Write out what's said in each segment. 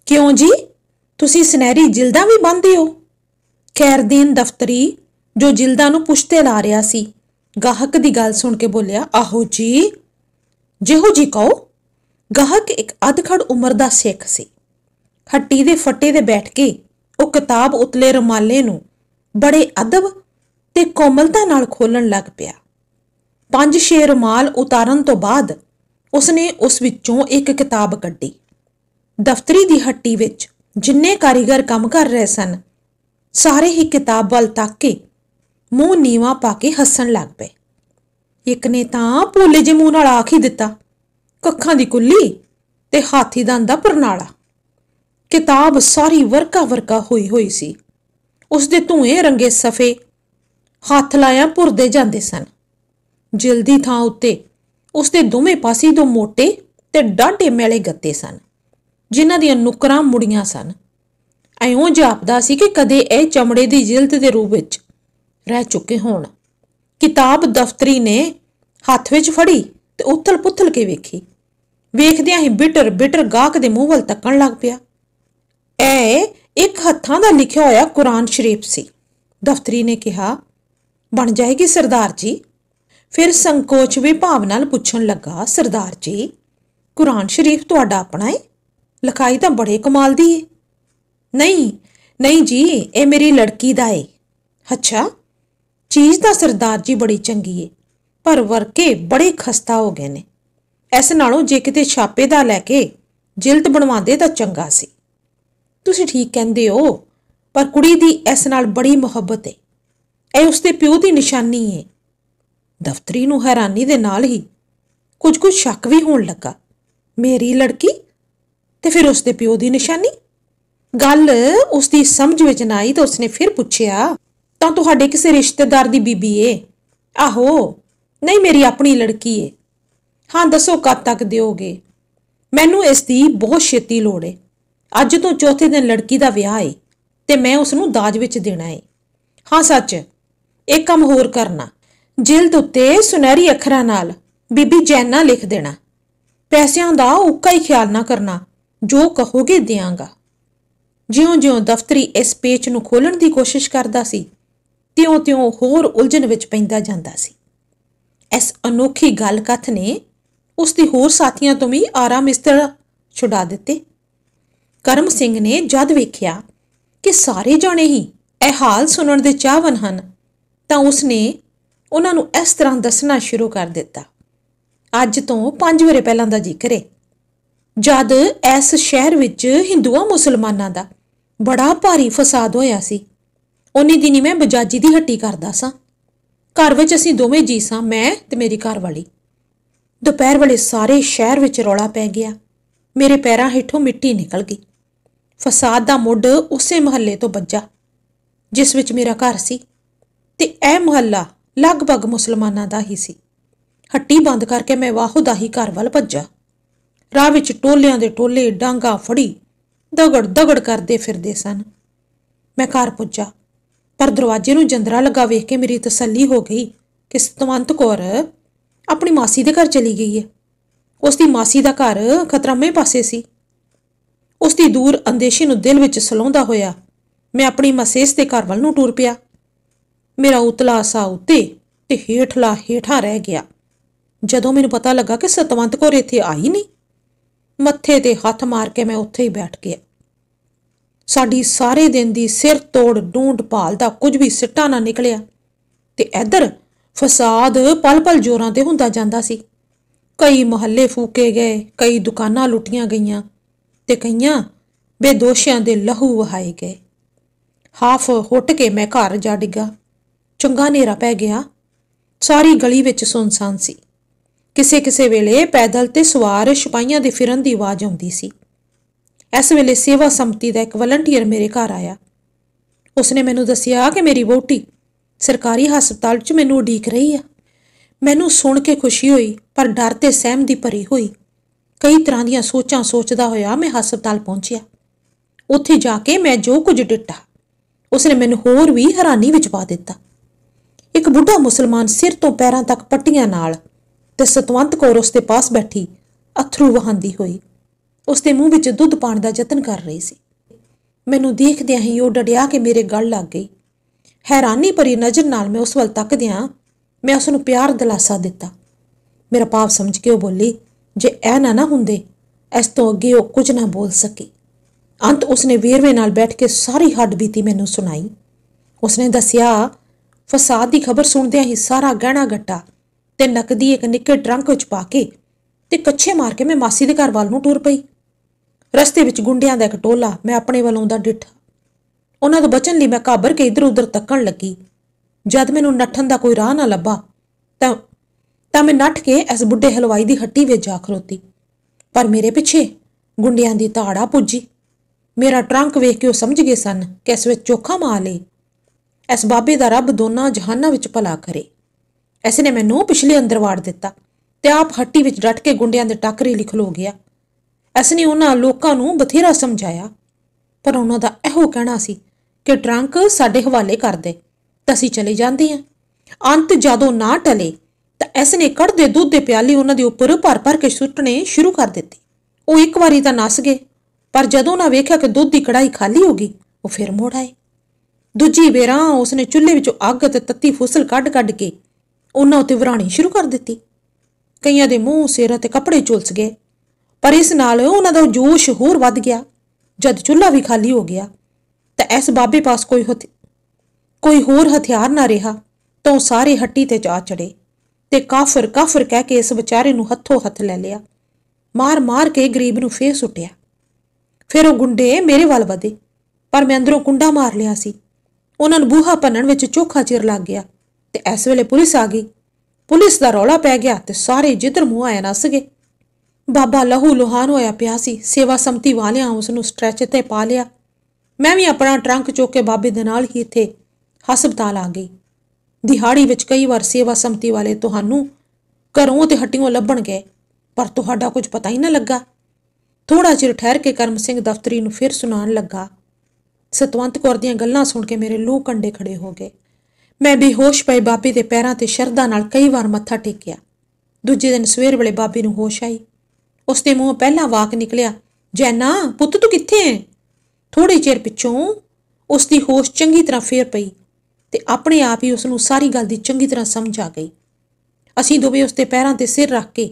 क्यों जी, तुसी सुनहरी जिल्दां भी बन्नदे हो? खैरदीन दफ्तरी जो जिल्दां नूं पुश्ते ला रिहा सी, गाहक दी गल सुण के बोलिया, आहो जी, जिहो जी कहो। गाहक एक अधखड़ उम्र दा सिख सी। हट्टी दे फट्टे ते बैठ के ਉਹ किताब उतले रुमाले नूं बड़े अदब ते कोमलता नाल खोलण लग पिया। 5-6 रुमाल उतारन तो बाद उसने उस विचों एक किताब कड्ढी। दफ्तरी दी हट्टी विच जिन्ने कारीगर काम कर रहे सन, सारे ही किताब वल तक के मूँह नीवा पा के हसन लग पे। एक ने तां भोले जे मूँह नाल आख ही दिता, कखां दी कुल्ली ते हाथी दंद दा परनाला। किताब सारी वरका वरका होई होई सी। उसदे धुएं रंगे सफ़े हथ लाया भुरदे जांदे सन। जिल्दी थां उत्ते उसदे दोवें पासी दो मोटे ते डाढे मैले गत्ते सन, जिन्हां दियां नुकरां मुड़ियां सन। इउं जापदा सी कि कदे ਇਹ चमड़े दी जिल्द दे रूप विच रह चुके होण। किताब दफ्तरी ने हथ विच फड़ी ते उथल पुथल के वेखी। वेखदियां ही बिटर बिटर गाहक दे मूंह वल तक्कण लग पिया। एक हत्थां दा लिखिया होया कुरान शरीफ सी। दफ्तरी ने कहा, बन जाएगी सरदार जी। फिर संकोच भी भाव नाल पुछण लगा, सरदार जी, कुरान शरीफ तुहाडा अपना है? लिखाई तां बड़े कमाल दी है। नहीं नहीं जी, ये मेरी लड़की दा है। अच्छा, चीज़ तां सरदार जी बड़ी चंगी है, पर वर्के बड़े खस्ता हो गए ने। इस नालों जे किते छापे दा लैके जिल्द बनवांदे तां चंगा सी। तुसीं ठीक कहंदे हो, पर कुड़ी दी इस नाल बड़ी मुहब्बत है। ਇਹ ਉਸਦੇ ਪਿਓ ਦੀ ਨਿਸ਼ਾਨੀ ਹੈ। ਦਫ਼ਤਰੀ ਨੂੰ ਹੈਰਾਨੀ ਦੇ ਨਾਲ ਹੀ ਕੁਝ ਸ਼ੱਕ ਵੀ ਹੋਣ ਲੱਗਾ। ਮੇਰੀ ਲੜਕੀ ਤੇ ਫਿਰ ਉਸਦੇ ਪਿਓ ਦੀ ਨਿਸ਼ਾਨੀ? ਗੱਲ ਉਸਦੀ ਸਮਝ ਵਿੱਚ ਨਾ ਆਈ ਤਾਂ ਉਸਨੇ ਫਿਰ ਪੁੱਛਿਆ, ਤਾਂ ਤੁਹਾਡੇ ਕਿਸੇ ਰਿਸ਼ਤੇਦਾਰ ਦੀ ਬੀਬੀ ਏ? ਆਹੋ, ਨਹੀਂ, ਮੇਰੀ ਆਪਣੀ ਲੜਕੀ ਏ। ਹਾਂ, ਦੱਸੋ ਕਦ ਤੱਕ ਦਿਓਗੇ? ਮੈਨੂੰ ਇਸ ਦੀ ਬਹੁਤ ਛੇਤੀ ਲੋੜ ਏ। ਅੱਜ ਤੋਂ ਚੌਥੇ ਦਿਨ ਲੜਕੀ ਦਾ ਵਿਆਹ ਏ ਤੇ ਮੈਂ ਉਸ ਨੂੰ ਦਾਜ ਵਿੱਚ ਦੇਣਾ ਏ। ਹਾਂ ਸੱਚ, एक काम होर करना, जिल्द उत्ते सुनहरी अखरां नाल बीबी जैना लिख देना। पैसियां दा उक्का ही ख्याल ना करना, जो कहोगे देंगा। ज्यों ज्यों दफ्तरी इस पेच नूं खोलण दी कोशिश करदा सी, त्यों त्यों होर उलझन विच पैंदा जांदा सी। इस अनोखी गल कथ ने उसदी होर साथियां तो भी आरा मिस्तर छुड़ा दिते। करम सिंह ने जद वेख्या कि सारे जाने ही यह हाल सुनण दे चाहवन हन, ਤਾਂ ਉਸਨੇ ਉਹਨਾਂ ਨੂੰ ਇਸ ਤਰ੍ਹਾਂ ਦੱਸਣਾ ਸ਼ੁਰੂ ਕਰ ਦਿੱਤਾ। ਅੱਜ ਤੋਂ 5 ਵਰੇ ਪਹਿਲਾਂ ਦਾ ਜ਼ਿਕਰ ਹੈ, ਜਦ ਇਸ ਸ਼ਹਿਰ ਵਿੱਚ ਹਿੰਦੂਆਂ ਮੁਸਲਮਾਨਾਂ ਦਾ ਬੜਾ ਭਾਰੀ ਫਸਾਦ ਹੋਇਆ ਸੀ। ਉਨੀ ਦਿਨੀ ਮੈਂ ਬਜਾਜੀ ਦੀ ਹੱਟੀ ਕਰਦਾ ਸਾਂ। ਘਰ ਵਿੱਚ ਅਸੀਂ ਦੋਵੇਂ ਜੀ ਸਾਂ, ਮੈਂ ਤੇ ਮੇਰੀ ਘਰ ਵਾਲੀ। ਦੁਪਹਿਰ ਵੇਲੇ ਸਾਰੇ ਸ਼ਹਿਰ ਵਿੱਚ ਰੌਲਾ ਪੈ ਗਿਆ। ਮੇਰੇ ਪੈਰਾਂ ਹੇਠੋਂ ਮਿੱਟੀ ਨਿਕਲ ਗਈ। ਫਸਾਦ ਦਾ ਮੁੱਢ ਉਸੇ ਮੁਹੱਲੇ ਤੋਂ ਵੱਜਾ ਜਿਸ ਵਿੱਚ ਮੇਰਾ ਘਰ ਸੀ, ਤੇ ਇਹ ਮੁਹੱਲਾ ਲਗਭਗ ਮੁਸਲਮਾਨਾਂ ਦਾ ਹੀ ਸੀ। ਹੱਟੀ ਬੰਦ ਕਰਕੇ ਮੈਂ ਵਾਹੋ ਦਾ ਹੀ ਘਰ ਵੱਲ ਭੱਜਾ। ਰਾਹ ਵਿੱਚ ਟੋਲਿਆਂ ਦੇ ਟੋਲੇ ਡਾਂਗਾ ਫੜੀ ਦਗੜ ਦਗੜ ਕਰਦੇ ਫਿਰਦੇ ਸਨ। ਮੈਂ ਘਰ ਪੁੱਜਾ, ਪਰ ਦਰਵਾਜ਼ੇ ਨੂੰ ਜੰਦਰਾ ਲੱਗਾ ਵੇਖ ਕੇ ਮੇਰੀ ਤਸੱਲੀ ਹੋ ਗਈ ਕਿ ਸਤਵੰਤ ਕੌਰ ਆਪਣੀ ਮਾਸੀ ਦੇ ਘਰ ਚਲੀ ਗਈ ਹੈ। ਉਸਦੀ ਮਾਸੀ ਦਾ ਘਰ ਖਤਰਾਮੇ ਪਾਸੇ ਸੀ। ਉਸਦੀ ਦੂਰ ਅੰਦੇਸ਼ੀ ਨੂੰ ਦਿਲ ਵਿੱਚ ਸਲਾਉਂਦਾ ਹੋਇਆ ਮੈਂ ਆਪਣੀ ਮਸੇਸ ਦੇ ਘਰ ਵੱਲ ਨੂੰ ਟੁਰ ਪਿਆ। ਮੇਰਾ ਉਤਲਾ ਸਾ ਉੱਤੇ ਤੇ ਹੇਠਲਾ ਹੇਠਾਂ ਰਹਿ ਗਿਆ ਜਦੋਂ ਮੈਨੂੰ ਪਤਾ ਲੱਗਾ ਕਿ ਸਤਵੰਤ ਕੌਰ ਇੱਥੇ ਆਈ ਨਹੀਂ। ਮੱਥੇ ਤੇ ਹੱਥ ਮਾਰ ਕੇ ਮੈਂ ਉੱਥੇ ਹੀ ਬੈਠ ਗਿਆ। ਸਾਡੀ ਸਾਰੇ ਦਿਨ ਦੀ ਸਿਰ ਤੋੜ ਡੂੰਡ ਭਾਲ ਦਾ ਕੁਝ ਵੀ ਸਿੱਟਾ ਨਾ ਨਿਕਲਿਆ ਤੇ ਇੱਧਰ ਫਸਾਦ ਪਲ ਪਲ ਜ਼ੋਰਾਂ ਤੇ ਹੁੰਦਾ ਜਾਂਦਾ ਸੀ। ਕਈ ਮੁਹੱਲੇ ਫੂਕੇ ਗਏ, ਕਈ ਦੁਕਾਨਾਂ ਲੁੱਟੀਆਂ ਗਈਆਂ ਤੇ ਕਈਆਂ ਬੇਦੋਸ਼ੀਆਂ ਦੇ ਲਹੂ ਵਹਾਏ ਗਏ। ਹਾਫ ਹੁੱਟ ਕੇ ਮੈਂ ਘਰ ਜਾ ਡਿੱਗਾ। ਚੰਗਾ ਹਨੇਰਾ ਪੈ ਗਿਆ। ਸਾਰੀ ਗਲੀ ਵਿੱਚ ਸੁੰਨਸਾਨ ਸੀ। ਕਿਸੇ ਕਿਸੇ ਵੇਲੇ ਪੈਦਲ ਤੇ ਸਵਾਰ ਸਿਪਾਹੀਆਂ ਦੇ ਫਿਰਨ ਦੀ ਆਵਾਜ਼ ਆਉਂਦੀ ਸੀ। ਇਸ ਵੇਲੇ ਸੇਵਾ ਸੰਮਤੀ ਦਾ ਇੱਕ ਵਲੰਟੀਅਰ ਮੇਰੇ ਘਰ ਆਇਆ। ਉਸਨੇ ਮੈਨੂੰ ਦੱਸਿਆ ਕਿ ਮੇਰੀ ਵਹੁਟੀ ਸਰਕਾਰੀ ਹਸਪਤਾਲ 'ਚ ਮੈਨੂੰ ਉਡੀਕ ਰਹੀ ਆ। ਮੈਨੂੰ ਸੁਣ ਕੇ ਖੁਸ਼ੀ ਹੋਈ, ਪਰ ਡਰ ਤੇ ਸਹਿਮ ਦੀ ਭਰੀ ਹੋਈ। ਕਈ ਤਰ੍ਹਾਂ ਦੀਆਂ ਸੋਚਾਂ ਸੋਚਦਾ ਹੋਇਆ ਮੈਂ ਹਸਪਤਾਲ ਪਹੁੰਚਿਆ। ਉੱਥੇ ਜਾ ਕੇ ਮੈਂ ਜੋ ਕੁਝ ਡਿੱਠਾ ਉਸਨੇ ਮੈਨੂੰ ਹੋਰ ਵੀ ਹੈਰਾਨੀ ਵਿੱਚ ਪਾ ਦਿੱਤਾ। ਇੱਕ ਬੁੱਢਾ ਮੁਸਲਮਾਨ ਸਿਰ ਤੋਂ ਪੈਰਾਂ ਤੱਕ ਪੱਟੀਆਂ ਨਾਲ ਤੇ ਸਤਵੰਤ ਕੌਰ ਉਸ ਦੇ ਪਾਸ ਬੈਠੀ ਅਥਰੂ ਵਹਾਂਦੀ ਹੋਈ। ਉਸਦੇ ਮੂੰਹ ਵਿੱਚ ਦੁੱਧ ਪਾਉਣ ਦਾ ਯਤਨ ਕਰ ਰਹੀ ਸੀ। ਮੈਨੂੰ ਦੇਖਦਿਆਂ ਹੀ ਉਹ ਡੜਿਆ ਕੇ ਮੇਰੇ ਗਲ ਲੱਗ ਗਈ। ਹੈਰਾਨੀ ਭਰੀ ਨਜ਼ਰ ਨਾਲ ਮੈਂ ਉਸ ਵੱਲ ਤੱਕਦਿਆਂ ਮੈਂ ਉਸ ਨੂੰ ਪਿਆਰ ਦਿਲਾਸਾ ਦਿੱਤਾ। ਮੇਰਾ ਭਾਵ ਸਮਝ ਕੇ ਉਹ ਬੋਲੀ, ਜੇ ਇਹ ਨਾ ਹੁੰਦੇ, ਇਸ ਤੋਂ ਅੱਗੇ ਉਹ ਕੁਝ ਨਾ ਬੋਲ ਸਕੀ। ਅੰਤ ਉਸਨੇ ਵੇਰਵੇ ਨਾਲ ਬੈਠ ਕੇ ਸਾਰੀ ਹੱਡਬੀਤੀ ਮੈਨੂੰ ਸੁਣਾਈ। ਉਸਨੇ ਦੱਸਿਆ, ਫਸਾਦ ਦੀ ਖਬਰ ਸੁਣਦਿਆਂ ਹੀ ਸਾਰਾ ਗਹਿਣਾ ਗੱਟਾ ਤੇ ਨਕਦੀ ਇੱਕ ਨਿੱਕੇ ਟਰੰਕ ਵਿੱਚ ਪਾ ਕੇ ਤੇ ਕੱਛੇ ਮਾਰ ਕੇ ਮੈਂ ਮਾਸੀ ਦੇ ਘਰ ਵੱਲ ਨੂੰ ਟੁਰ ਪਈ। ਰਸਤੇ ਵਿੱਚ ਗੁੰਡਿਆਂ ਦਾ ਇੱਕ ਟੋਲਾ ਮੈਂ ਆਪਣੇ ਵੱਲੋਂ ਦਾ ਡਿੱਠਾ। ਉਹਨਾਂ ਤੋਂ ਬਚਣ ਲਈ ਮੈਂ ਘਾਬਰ ਕੇ ਇੱਧਰ ਉੱਧਰ ਤੱਕਣ ਲੱਗੀ। ਜਦ ਮੈਨੂੰ ਨੱਠਣ ਦਾ ਕੋਈ ਰਾਹ ਨਾ ਲੱਭਾ ਤਾਂ ਮੈਂ ਨੱਠ ਕੇ ਇਸ ਬੁੱਢੇ ਹਲਵਾਈ ਦੀ ਹੱਟੀ ਵਿੱਚ ਜਾ ਖਲੋਤੀ। ਪਰ ਮੇਰੇ ਪਿੱਛੇ ਗੁੰਡਿਆਂ ਦੀ ਧਾੜ ਆ ਪੁੱਜੀ। ਮੇਰਾ ਟਰੰਕ ਵੇਖ ਕੇ ਉਹ ਸਮਝ ਗਏ ਸਨ ਕਿ ਇਸ ਵਿੱਚ ਚੋਖਾ ਮਾਲ ਏ। ਇਸ ਬਾਬੇ ਦਾ ਰੱਬ ਦੋਨਾਂ ਜਹਾਨਾਂ ਵਿੱਚ ਭਲਾ ਕਰੇ। ਇਸ ਨੇ ਮੈਨੂੰ ਪਿਛਲੇ ਅੰਦਰ ਵਾੜ ਦਿੱਤਾ ਤੇ ਆਪ ਹੱਟੀ ਵਿੱਚ ਡਟ ਕੇ ਗੁੰਡਿਆਂ ਦੇ ਟੱਕਰੇ ਲਈ ਖਲੋ ਗਿਆ। ਇਸ ਨੇ ਉਹਨਾਂ ਲੋਕਾਂ ਨੂੰ ਬਥੇਰਾ ਸਮਝਾਇਆ, ਪਰ ਉਹਨਾਂ ਦਾ ਇਹੋ ਕਹਿਣਾ ਸੀ ਕਿ ਟਰੰਕ ਸਾਡੇ ਹਵਾਲੇ ਕਰ ਦੇ ਤਾਂ ਅਸੀਂ ਚਲੇ ਜਾਂਦੇ ਹਾਂ। ਅੰਤ ਜਦੋਂ ਨਾ ਟਲੇ ਤਾਂ ਇਸ ਨੇ ਕੜਦੇ ਦੁੱਧ ਦੇ ਪਿਆਲੇ ਉਹਨਾਂ ਦੇ ਉੱਪਰ ਭਰ ਭਰ ਕੇ ਸੁੱਟਣੇ ਸ਼ੁਰੂ ਕਰ ਦਿੱਤੇ। ਉਹ ਇੱਕ ਵਾਰੀ ਤਾਂ ਨੱਸ ਗਏ, ਪਰ ਜਦੋਂ ਉਹਨਾਂ ਵੇਖਿਆ ਕਿ ਦੁੱਧ ਦੀ ਕੜਾਈ ਖਾਲੀ ਹੋ ਗਈ, ਉਹ ਫਿਰ ਮੁੜ ਆਏ। ਦੂਜੀ ਵੇਰਾਂ ਉਸਨੇ ਚੁੱਲ੍ਹੇ ਵਿੱਚੋਂ ਅੱਗ ਤੇ ਤੱਤੀ ਫੁਸਲ ਕੱਢ ਕੇ ਉਹਨਾਂ ਉੱਤੇ ਵਰਾਣੀ ਸ਼ੁਰੂ ਕਰ ਦਿੱਤੀ। ਕਈਆਂ ਦੇ ਮੂੰਹ, ਸਿਰ ਅਤੇ ਕੱਪੜੇ ਝੁਲਸ ਗਏ, ਪਰ ਇਸ ਨਾਲ ਉਹਨਾਂ ਦਾ ਜੋਸ਼ ਹੋਰ ਵੱਧ ਗਿਆ। ਜਦ ਚੁੱਲ੍ਹਾ ਵੀ ਖਾਲੀ ਹੋ ਗਿਆ ਤਾਂ ਇਸ ਬਾਬੇ ਪਾਸ ਕੋਈ ਹੋਰ ਹਥਿਆਰ ਨਾ ਰਿਹਾ ਤਾਂ ਉਹ ਸਾਰੇ ਹੱਟੀ ਤੇ ਜਾ ਚੜੇ ਤੇ ਕਾਫਰ ਕਹਿ ਕੇ ਇਸ ਵਿਚਾਰੇ ਨੂੰ ਹੱਥੋਂ ਹੱਥ ਲੈ ਲਿਆ। ਮਾਰ ਕੇ ਗਰੀਬ ਨੂੰ ਫੇਰ ਸੁੱਟਿਆ। ਫਿਰ ਉਹ ਗੁੰਡੇ ਮੇਰੇ ਵੱਲ ਵਧੇ, ਪਰ ਮੈਂ ਅੰਦਰੋਂ ਕੁੰਡਾ ਮਾਰ ਲਿਆ ਸੀ। ਉਹਨਾਂ ਨੂੰ ਬੂਹਾ ਭੰਨਣ ਵਿੱਚ ਚੋਖਾ ਚਿਰ ਲੱਗ ਗਿਆ ਤੇ ਇਸ ਵੇਲੇ ਪੁਲਿਸ ਆ ਗਈ। ਪੁਲਿਸ ਦਾ ਰੌਲਾ ਪੈ ਗਿਆ ਤੇ ਸਾਰੇ ਜਿੱਧਰ ਮੂੰਹ ਆਇਆ ਨੱਸ ਗਏ। ਬਾਬਾ ਲਹੂ ਲੁਹਾਨ ਹੋਇਆ ਪਿਆ ਸੀ। ਸੇਵਾ ਸੰਮਤੀ ਵਾਲਿਆਂ ਉਸ ਨੂੰ ਸਟ੍ਰੈਚਰ ਤੇ ਪਾ ਲਿਆ। ਮੈਂ ਵੀ ਆਪਣਾ ਟਰੰਕ ਚੁੱਕ ਕੇ ਬਾਬੇ ਦੇ ਨਾਲ ਹੀ ਇੱਥੇ ਹਸਪਤਾਲ ਆ ਗਈ। ਦਿਹਾੜੀ ਵਿੱਚ ਕਈ ਵਾਰ ਸੇਵਾ ਸੰਮਤੀ ਵਾਲੇ ਤੁਹਾਨੂੰ ਘਰੋਂ ਤੇ ਹੱਟੀਆਂ ਲੱਭਣ ਗਏ, ਪਰ ਤੁਹਾਡਾ ਕੁਝ ਪਤਾ ਹੀ ਨਾ ਲੱਗਾ। ਥੋੜਾ ਚਿਰ ਠਹਿਰ ਕੇ ਕਰਮ ਸਿੰਘ ਦਫ਼ਤਰੀ ਨੂੰ ਫਿਰ ਸੁਣਾਉਣ ਲੱਗਾ। ਸਤਵੰਤ ਕੌਰ ਦੀਆਂ ਗੱਲਾਂ ਸੁਣ ਕੇ ਮੇਰੇ ਲੂਹ ਕੰਡੇ ਖੜੇ ਹੋ ਗਏ। ਮੈਂ ਬੇਹੋਸ਼ ਪਏ ਬਾਬੇ ਦੇ ਪੈਰਾਂ ਤੇ ਸ਼ਰਧਾ ਨਾਲ ਕਈ ਵਾਰ ਮੱਥਾ ਟੇਕਿਆ। ਦੂਜੇ ਦਿਨ ਸਵੇਰ ਵੇਲੇ ਬਾਬੇ ਨੂੰ ਹੋਸ਼ ਆਈ। ਉਸ ਦੇ ਮੂੰਹੋਂ ਪਹਿਲਾਂ ਵਾਕ ਨਿਕਲਿਆ, ਜੈਨਾ ਪੁੱਤ ਤੂੰ ਕਿੱਥੇ ਹੈ? ਥੋੜੇ ਚਿਰ ਪਿੱਛੋਂ ਉਸ ਦੀ ਹੋਸ਼ ਚੰਗੀ ਤਰ੍ਹਾਂ ਫੇਰ ਪਈ ਤੇ ਆਪਣੇ ਆਪ ਹੀ ਉਸ ਨੂੰ ਸਾਰੀ ਗੱਲ ਦੀ ਚੰਗੀ ਤਰ੍ਹਾਂ ਸਮਝ ਆ ਗਈ। ਅਸੀਂ ਦੋਵੇਂ ਉਸ ਦੇ ਪੈਰਾਂ ਤੇ ਸਿਰ ਰੱਖ ਕੇ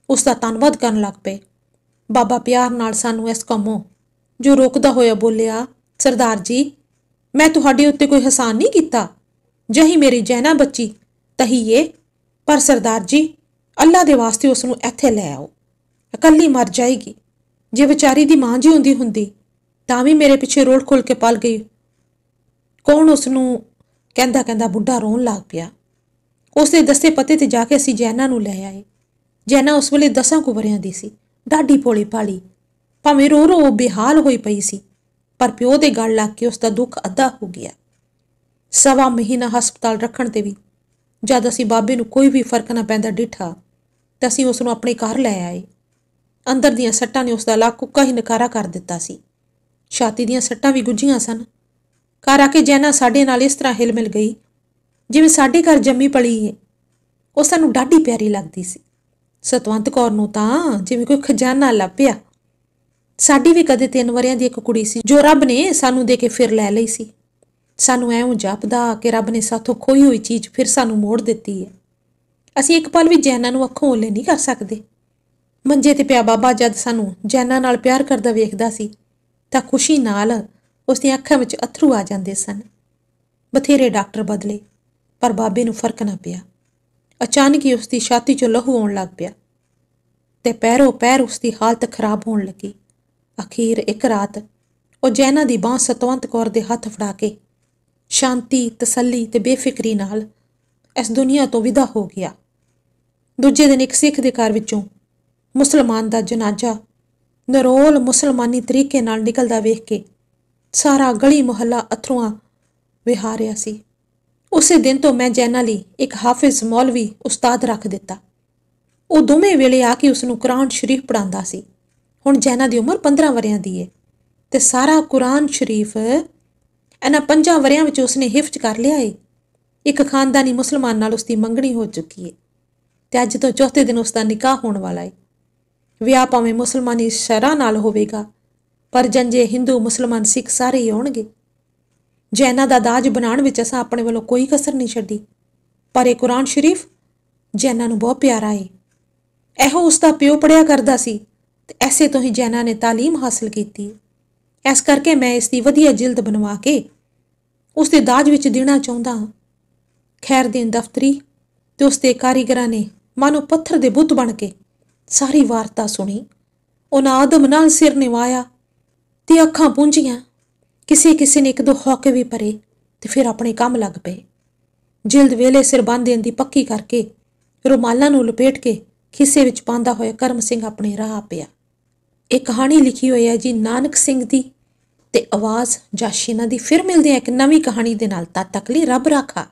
ਉਸ ਦਾ ਧੰਨਵਾਦ ਕਰਨ ਲੱਗ ਪਏ। ਬਾਬਾ ਪਿਆਰ ਨਾਲ ਸਾਨੂੰ ਇਸ ਕੰਮੋਂ ਜੋ ਰੋਕਦਾ ਹੋਇਆ ਬੋਲਿਆ, ਸਰਦਾਰ ਜੀ, ਮੈਂ ਤੁਹਾਡੇ ਉੱਤੇ ਕੋਈ ਹਸਾਨ ਨਹੀਂ ਕੀਤਾ। ਜਹੀ ਮੇਰੀ ਜੈਨਾ ਬੱਚੀ ਤਹੀ ਏ, ਪਰ ਸਰਦਾਰ ਜੀ, ਅੱਲਾ ਦੇ ਵਾਸਤੇ ਉਸ ਨੂੰ ਇੱਥੇ ਲੈ ਆਓ। ਇਕੱਲੀ ਮਰ ਜਾਏਗੀ। ਜੇ ਵਿਚਾਰੀ ਦੀ ਮਾਂ ਜੀ ਹੁੰਦੀ ਤਾਂ ਵੀ ਮੇਰੇ ਪਿੱਛੇ ਰੋਲ ਖੁੱਲ ਕੇ ਪਲ ਗਈ। ਕੌਣ ਉਸ ਨੂੰ ਕਹਿੰਦਾ ਬੁੱਢਾ ਰੋਣ ਲੱਗ ਪਿਆ। ਉਸ ਦੇ ਦੱਸੇ ਪਤੇ ਤੇ ਜਾ ਕੇ ਅਸੀਂ ਜੈਨਾ ਨੂੰ ਲੈ ਆਏ। ਜੈਨਾ ਉਸ ਵੇਲੇ 10 ਕੁ ਵਰ੍ਹਿਆਂ ਦੀ ਸੀ, ਡਾਢੀ ਭੋਲੀ ਭਾਲੀ, ਭਾਵੇਂ ਰੋ ਬੇਹਾਲ ਹੋਈ ਪਈ ਸੀ, ਪਰ ਪਿਓ ਦੇ ਗਲ ਲੱਗ ਕੇ ਉਸ ਦਾ ਦੁੱਖ ਅੱਧਾ ਹੋ ਗਿਆ। 1.25 ਮਹੀਨਾ ਹਸਪਤਾਲ ਰੱਖਣ ਤੇ ਵੀ ਜਦ ਅਸੀਂ ਬਾਬੇ ਨੂੰ ਕੋਈ ਵੀ ਫਰਕ ਨਾ ਪੈਂਦਾ ਡਿੱਠਾ ਤਾਂ ਅਸੀਂ ਉਸ ਨੂੰ ਆਪਣੇ ਘਰ ਲੈ ਆਏ। ਅੰਦਰ ਦੀਆਂ ਸੱਟਾਂ ਨੇ ਉਸ ਦਾ ਲੱਕ ਕੁੱਕਾ ਹੀ ਨਕਾਰਾ ਕਰ ਦਿੱਤਾ ਸੀ। ਛਾਤੀ ਦੀਆਂ ਸੱਟਾਂ ਵੀ ਗੁੱਝੀਆਂ ਸਨ। ਘਰ ਆ ਕੇ ਜੈਨਾ ਸਾਡੇ ਨਾਲ ਇਸ ਤਰ੍ਹਾਂ ਹਿਲ ਮਿਲ ਗਈ ਜਿਵੇਂ ਸਾਡੇ ਘਰ ਜੰਮੀ ਪਲੀ ਹੈ। ਉਹ ਸਾਨੂੰ ਡਾਢੀ ਪਿਆਰੀ ਲੱਗਦੀ ਸੀ। ਸਤਵੰਤ ਕੌਰ ਨੂੰ ਤਾਂ ਜਿਵੇਂ ਕੋਈ ਖਜ਼ਾਨਾ ਲੱਭਿਆ। ਸਾਡੀ ਵੀ ਕਦੇ 3 ਵਰ੍ਹਿਆਂ ਦੀ ਇੱਕ ਕੁੜੀ ਸੀ ਜੋ ਰੱਬ ਨੇ ਸਾਨੂੰ ਦੇ ਕੇ ਫਿਰ ਲੈ ਲਈ ਸੀ। ਸਾਨੂੰ ਐਉਂ ਜਾਪਦਾ ਕਿ ਰੱਬ ਨੇ ਸਾਥੋਂ ਖੋਈ ਹੋਈ ਚੀਜ਼ ਫਿਰ ਸਾਨੂੰ ਮੋੜ ਦਿੱਤੀ ਹੈ। ਅਸੀਂ ਇੱਕ ਪਲ ਵੀ ਜੈਨਾ ਨੂੰ ਅੱਖੋਂ ਓਲੇ ਨਹੀਂ ਕਰ ਸਕਦੇ। ਮੰਜੇ ਤੇ ਪਿਆ ਬਾਬਾ ਜਦ ਸਾਨੂੰ ਜੈਨਾ ਨਾਲ ਪਿਆਰ ਕਰਦਾ ਵੇਖਦਾ ਸੀ ਤਾਂ ਖੁਸ਼ੀ ਨਾਲ ਉਸ ਦੀਆਂ ਅੱਖਾਂ ਵਿੱਚ ਅਥਰੂ ਆ ਜਾਂਦੇ ਸਨ। ਬਥੇਰੇ ਡਾਕਟਰ ਬਦਲੇ, ਪਰ ਬਾਬੇ ਨੂੰ ਫਰਕ ਨਾ ਪਿਆ। ਅਚਾਨਕ ਹੀ ਉਸ ਦੀ ਛਾਤੀ 'ਚੋਂ ਲਹੂ ਆਉਣ ਲੱਗ ਪਿਆ ਤੇ ਪੈਰੋਂ ਪੈਰ ਉਸ ਦੀ ਹਾਲਤ ਖਰਾਬ ਹੋਣ ਲੱਗੀ। ਅਖੀਰ ਇੱਕ ਰਾਤ ਉਹ ਜੈਨਾ ਦੀ ਬਾਂਹ ਸਤਵੰਤ ਕੌਰ ਦੇ ਹੱਥ ਫੜਾ ਕੇ ਸ਼ਾਂਤੀ, ਤਸੱਲੀ ਤੇ ਬੇਫਿਕਰੀ ਨਾਲ ਇਸ ਦੁਨੀਆ ਤੋਂ ਵਿਦਾ ਹੋ ਗਿਆ। ਦੂਜੇ ਦਿਨ ਇੱਕ ਸਿੱਖ ਦੇ ਘਰ ਵਿੱਚੋਂ ਮੁਸਲਮਾਨ ਦਾ ਜਨਾਜ਼ਾ ਨਰੋਲ ਮੁਸਲਮਾਨੀ ਤਰੀਕੇ ਨਾਲ ਨਿਕਲਦਾ ਵੇਖ ਕੇ ਸਾਰਾ ਗਲੀ ਮੁਹੱਲਾ ਅਥਰੂਆਂ ਵਿਹਾ ਰਿਹਾ ਸੀ। ਉਸੇ ਦਿਨ ਤੋਂ ਮੈਂ ਜੈਨਾ ਲਈ ਇੱਕ ਹਾਫਿਜ਼ ਮੌਲਵੀ ਉਸਤਾਦ ਰੱਖ ਦਿੱਤਾ। ਉਹ ਦੋਵੇਂ ਵੇਲੇ ਆ ਕੇ ਉਸ ਨੂੰ ਕੁਰਾਨ ਸ਼ਰੀਫ ਪੜ੍ਹਾਉਂਦਾ ਸੀ। ਹੁਣ ਜੈਨਾ ਦੀ ਉਮਰ 15 ਵਰ੍ਹਿਆਂ ਦੀ ਹੈ ਤੇ ਸਾਰਾ ਕੁਰਾਨ ਸ਼ਰੀਫ ਇਹਨਾਂ 5 ਵਰ੍ਹਿਆਂ ਵਿੱਚ ਉਸਨੇ ਹਿਫਜ਼ ਕਰ ਲਿਆ ਏ। ਇੱਕ ਖਾਨਦਾਨੀ ਮੁਸਲਮਾਨ ਨਾਲ ਉਸ ਦੀ ਮੰਗਣੀ ਹੋ ਚੁੱਕੀ ਹੈ ਤੇ ਅੱਜ ਤੋਂ ਚੌਥੇ ਦਿਨ ਉਸ ਦਾ ਨਿਕਾਹ ਹੋਣ ਵਾਲਾ ਏ। ਵਿਆਹ ਭਾਵੇਂ ਮੁਸਲਮਾਨੀ ਸ਼ਰ੍ਹਾ ਨਾਲ ਹੋਵੇਗਾ, ਪਰ ਜੰਜੇ ਹਿੰਦੂ ਮੁਸਲਮਾਨ ਸਿੱਖ ਸਾਰੇ ਹੀ ਆਉਣਗੇ। ਜੈਨਾਂ ਦਾ ਦਾਜ ਬਣਾਉਣ ਵਿੱਚ ਅਸਾਂ ਆਪਣੇ ਵੱਲੋਂ ਕੋਈ ਕਸਰ ਨਹੀਂ ਛੱਡੀ, ਪਰ ਇਹ ਕੁਰਾਨ ਸ਼ਰੀਫ ਜੈਨਾਂ ਨੂੰ ਬਹੁਤ ਪਿਆਰਾ ਏ। ਇਹੋ ਉਸ ਦਾ ਪਿਓ ਪੜ੍ਹਿਆ ਕਰਦਾ ਸੀ ਤੇ ਐਸੇ ਤੋਂ ਹੀ ਜੈਨਾਂ ਨੇ ਤਾਲੀਮ ਹਾਸਲ ਕੀਤੀ। ਇਸ ਕਰਕੇ ਮੈਂ ਇਸ ਦੀ ਵਧੀਆ ਜਿਲਦ ਬਣਵਾ ਕੇ ਉਸ ਦੇ ਦਾਜ ਵਿੱਚ ਦੇਣਾ ਚਾਹੁੰਦਾ ਹਾਂ। ਖੈਰਦੀਨ ਦਫ਼ਤਰੀ ਤੇ ਉਸ ਦੇ ਕਾਰੀਗਰਾਂ ਨੇ ਮਾਨੋ ਪੱਥਰ ਦੇ ਬੁੱਤ ਬਣ ਕੇ ਸਾਰੀ ਵਾਰਤਾ ਸੁਣੀ। ਉਹਨਾਂ ਆਦਮ ਨਾਲ ਸਿਰ ਨਿਵਾਇਆ ਤੇ ਅੱਖਾਂ ਪੂੰਝੀਆਂ। ਕਿਸੇ ਕਿਸੇ ਨੇ ਇੱਕ ਦੋ ਹੌਕੇ ਵੀ ਭਰੇ ਤੇ ਫਿਰ ਆਪਣੇ ਕੰਮ ਲੱਗ ਪਏ। ਜਿਲਦ ਵੇਲੇ ਸਿਰ ਬੰਨ੍ਹ ਦੇਣ ਦੀ ਪੱਕੀ ਕਰਕੇ ਰੁਮਾਲਾਂ ਨੂੰ ਲਪੇਟ ਕੇ ਖਿੱਸੇ ਵਿੱਚ ਪਾਉਂਦਾ ਹੋਇਆ ਕਰਮ ਸਿੰਘ ਆਪਣੇ ਰਾਹ ਪਿਆ। ਇਹ ਕਹਾਣੀ ਲਿਖੀ ਹੋਈ ਹੈ ਜੀ ਨਾਨਕ ਸਿੰਘ ਦੀ ਤੇ ਆਵਾਜ਼ ਜਾਸ਼ੀਨਾ ਦੀ। ਫਿਰ ਮਿਲਦੇ ਹਾਂ ਇੱਕ ਨਵੀਂ ਕਹਾਣੀ ਦੇ ਨਾਲ। ਤਦ ਤੱਕ ਲਈ ਰੱਬ ਰਾਖਾ।